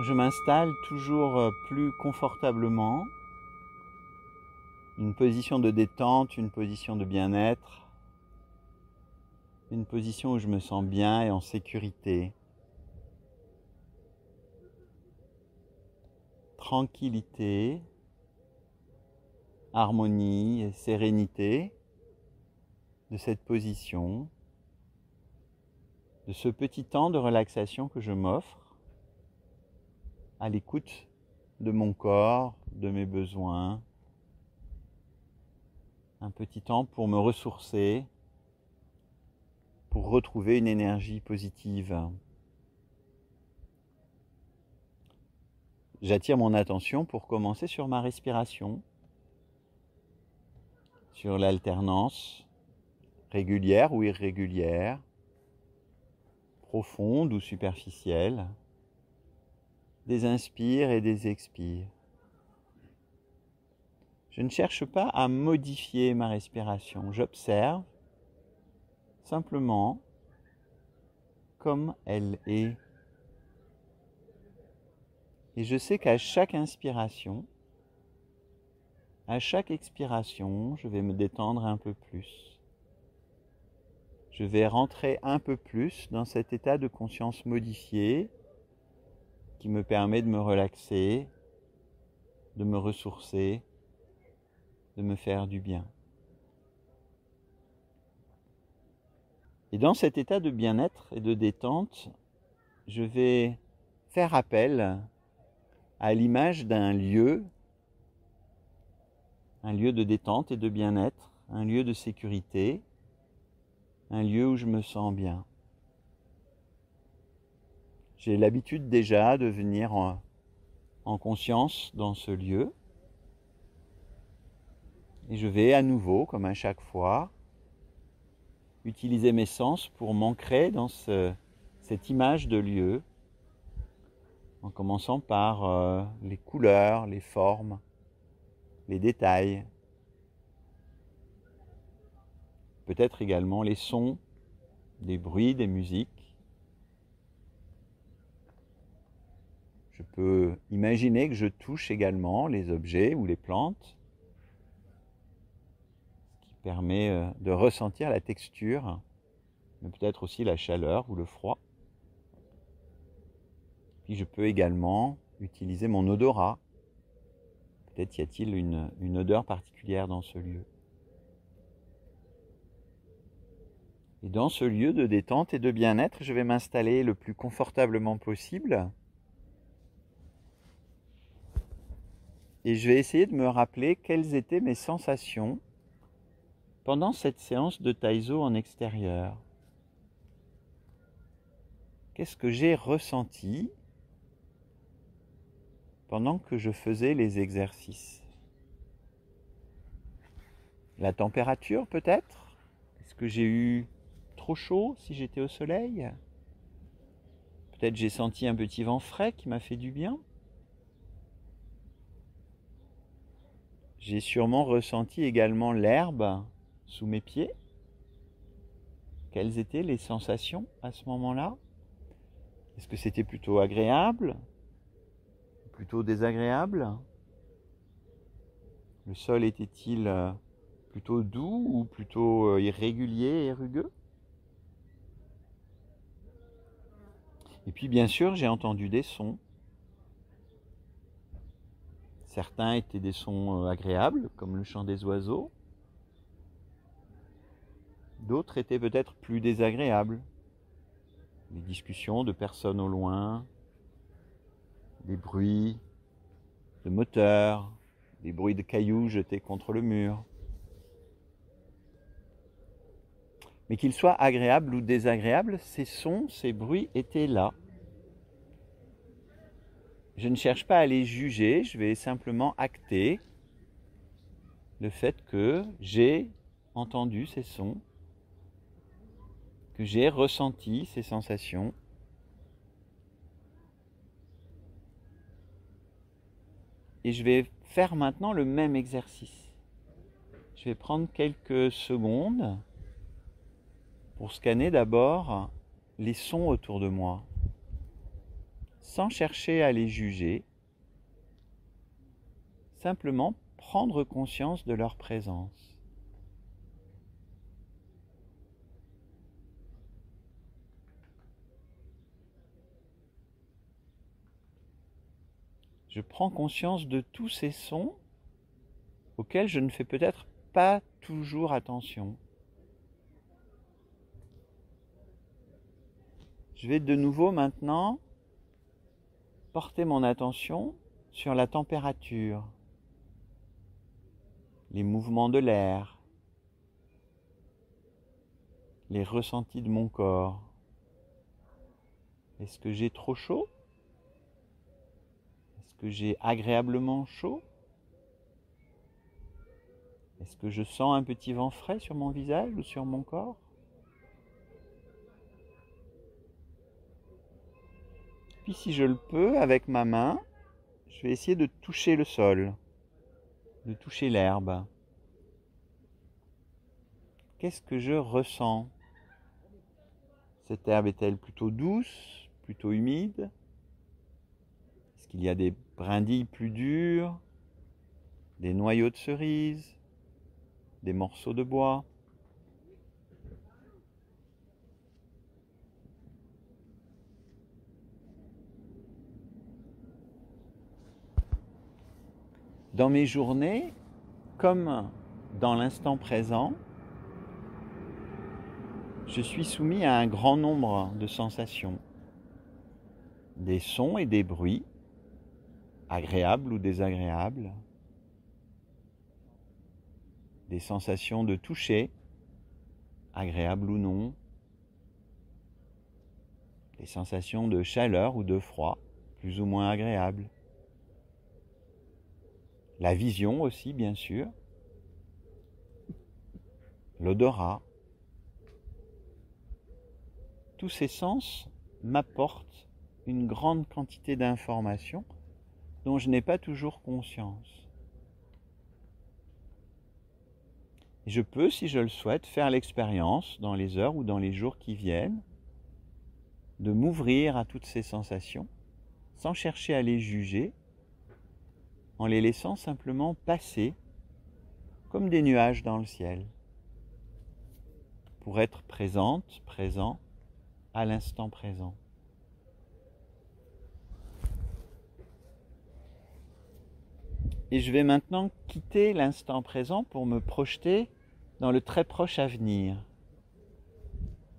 Je m'installe toujours plus confortablement, une position de détente, une position de bien-être, une position où je me sens bien et en sécurité. Tranquillité, harmonie et sérénité de cette position, de ce petit temps de relaxation que je m'offre à l'écoute de mon corps, de mes besoins. Un petit temps pour me ressourcer, pour retrouver une énergie positive. J'attire mon attention pour commencer sur ma respiration, sur l'alternance régulière ou irrégulière, profonde ou superficielle, des inspires et des expires. Je ne cherche pas à modifier ma respiration, j'observe simplement comme elle est. Et je sais qu'à chaque inspiration, à chaque expiration, je vais me détendre un peu plus. Je vais rentrer un peu plus dans cet état de conscience modifié qui me permet de me relaxer, de me ressourcer, de me faire du bien. Et dans cet état de bien-être et de détente, je vais faire appel à l'image d'un lieu de détente et de bien-être, un lieu de sécurité, un lieu où je me sens bien. J'ai l'habitude déjà de venir en conscience dans ce lieu. Et je vais à nouveau, comme à chaque fois, utiliser mes sens pour m'ancrer dans cette image de lieu, en commençant par les couleurs, les formes, les détails, peut-être également les sons, des bruits, des musiques. Je peux imaginer que je touche également les objets ou les plantes, ce qui permet de ressentir la texture, mais peut-être aussi la chaleur ou le froid. Puis je peux également utiliser mon odorat. Peut-être y a-t-il une odeur particulière dans ce lieu. Et dans ce lieu de détente et de bien-être, je vais m'installer le plus confortablement possible. Et je vais essayer de me rappeler quelles étaient mes sensations pendant cette séance de Taizo en extérieur. Qu'est-ce que j'ai ressenti pendant que je faisais les exercices? La température peut-être? Est-ce que j'ai eu trop chaud si j'étais au soleil? Peut-être j'ai senti un petit vent frais qui m'a fait du bien? J'ai sûrement ressenti également l'herbe sous mes pieds. Quelles étaient les sensations à ce moment-là? Est-ce que c'était plutôt agréable? Plutôt désagréable? Le sol était-il plutôt doux ou plutôt irrégulier et rugueux? Et puis bien sûr, j'ai entendu des sons. Certains étaient des sons agréables, comme le chant des oiseaux. D'autres étaient peut-être plus désagréables. Les discussions de personnes au loin, des bruits de moteurs, des bruits de cailloux jetés contre le mur. Mais qu'ils soient agréables ou désagréables, ces sons, ces bruits étaient là. Je ne cherche pas à les juger, je vais simplement acter le fait que j'ai entendu ces sons, que j'ai ressenti ces sensations. Et je vais faire maintenant le même exercice. Je vais prendre quelques secondes pour scanner d'abord les sons autour de moi. sans chercher à les juger, simplement prendre conscience de leur présence. Je prends conscience de tous ces sons auxquels je ne fais peut-être pas toujours attention. Je vais de nouveau maintenant porter mon attention sur la température, les mouvements de l'air, les ressentis de mon corps. Est-ce que j'ai trop chaud? Est-ce que j'ai agréablement chaud? Est-ce que je sens un petit vent frais sur mon visage ou sur mon corps? Puis si je le peux, avec ma main, je vais essayer de toucher le sol, de toucher l'herbe. Qu'est-ce que je ressens? Cette herbe est-elle plutôt douce, plutôt humide? Est-ce qu'il y a des brindilles plus dures, des noyaux de cerises, des morceaux de bois? Dans mes journées, comme dans l'instant présent, je suis soumis à un grand nombre de sensations, des sons et des bruits, agréables ou désagréables, des sensations de toucher, agréables ou non, des sensations de chaleur ou de froid, plus ou moins agréables. La vision aussi, bien sûr, l'odorat. Tous ces sens m'apportent une grande quantité d'informations dont je n'ai pas toujours conscience. Et je peux, si je le souhaite, faire l'expérience dans les heures ou dans les jours qui viennent de m'ouvrir à toutes ces sensations sans chercher à les juger, en les laissant simplement passer comme des nuages dans le ciel, pour être présente, présent à l'instant présent. Et je vais maintenant quitter l'instant présent pour me projeter dans le très proche avenir.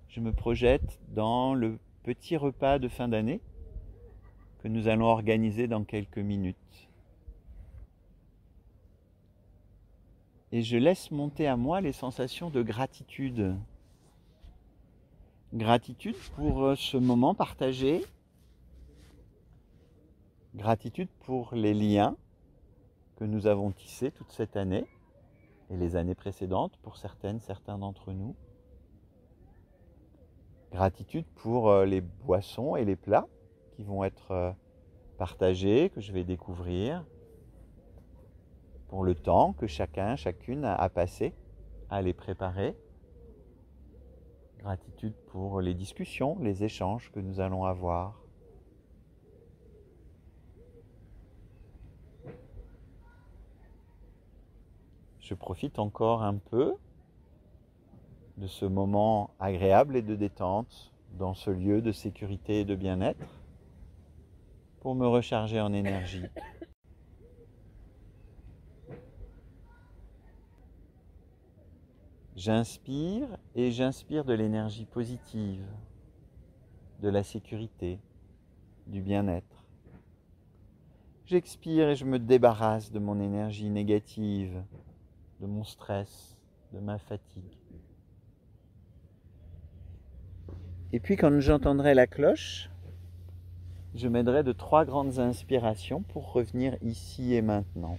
Je me projette dans le petit repas de fin d'année que nous allons organiser dans quelques minutes. Et je laisse monter à moi les sensations de gratitude. Gratitude pour ce moment partagé. Gratitude pour les liens que nous avons tissés toute cette année et les années précédentes pour certaines, certains d'entre nous. Gratitude pour les boissons et les plats qui vont être partagés, que je vais découvrir, pour le temps que chacun, chacune a passé à les préparer. Gratitude pour les discussions, les échanges que nous allons avoir. Je profite encore un peu de ce moment agréable et de détente dans ce lieu de sécurité et de bien-être pour me recharger en énergie. J'inspire et j'inspire de l'énergie positive, de la sécurité, du bien-être. J'expire et je me débarrasse de mon énergie négative, de mon stress, de ma fatigue. Et puis quand j'entendrai la cloche, je m'aiderai de 3 grandes inspirations pour revenir ici et maintenant.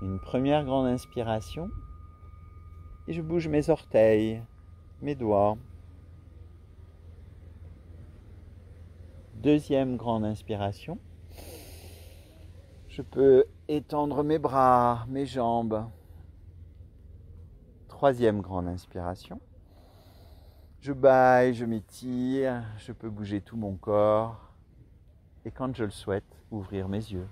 Une première grande inspiration, et je bouge mes orteils, mes doigts, Deuxième grande inspiration. Je peux étendre mes bras, mes jambes. Troisième grande inspiration. Je bâille, je m'étire, je peux bouger tout mon corps. Et quand je le souhaite, ouvrir mes yeux.